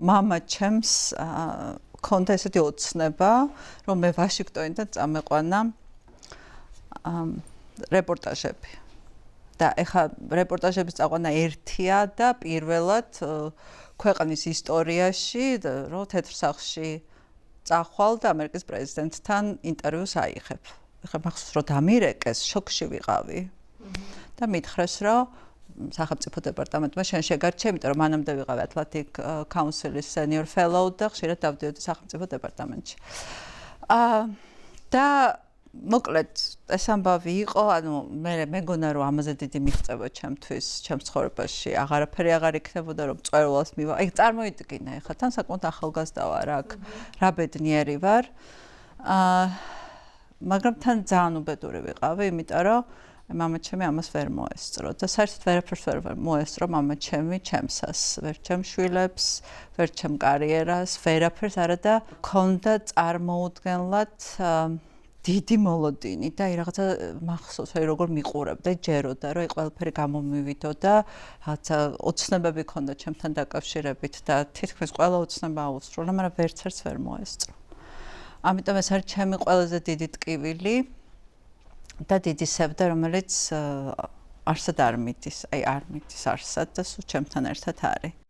მამა ჩემს ქონდა ესეთი ოცნება, რომ მე ვაშინგტონიდან წამეყვანა რეპორტაჟები. და ეხა რეპორტაჟების წაყვანა ერთია და პირველად ქვეყნის ისტორიაში, რომ თეთრ სახლში წახვალ და ამერიკის პრეზიდენტთან ინტერვიუს აიღებ. ეხლა მახსოვს რომ დამირეკეს, შოკში ვიყავი. და მითხრეს რომ სახელმწიფო დეპარტამენტმა შენ შეგარჩე, იმიტომ რომ მანამდე ვიყავი Atlantic Council-ის senior fellow და ხშირად დავდიოდი სახელმწიფო დეპარტამენტში. და მოკლედ ეს ამბავი იყო, ანუ მე მეგონა რომ ამაზე დიდი მიღწევა ჩემთვის, ჩემს ცხოვრებაში აღარაფერი აღარ იქნებოდა რომ წვერვალს მივა. აი წარმოიდგინე, ეხლა თან საკმაოდ ახალგაზრდა ვარ აქ, რა ბედნიერი ვარ. მაგრამ თან ძალიან უბედური ვიყავი, იმიტომ რომ მამა ჩემი ამას ვერ მოესწრო და საერთოდ ვერაფერს ვერ მოესწრო მამა ჩემი ჩემსას, ვერ ჩემ შვილებს, ვერ ჩემ კარიერას, ვერაფერს არა და მქონდა წარმოუდგენლად დიდი მოლოდინი და აი რაღაცა მახსოვს აი როგორ მიყურებდა, ჯეროდა რომ აი ყველაფერი გამომივიდო და რაღაცა ოცნებები ქონდა ჩემთან დაკავშირებით და თითქმის ყველა ოცნება აუსრულა, მაგრამ ვერცერთს ვერ მოესწრო. ამიტომ ეს არის ჩემი ყველაზე დიდი ტკივილი და დიდი სევდა, რომელიც არსად არ მიდის, აი არ მიდის არსად და სულ ჩემთან ერთად არის.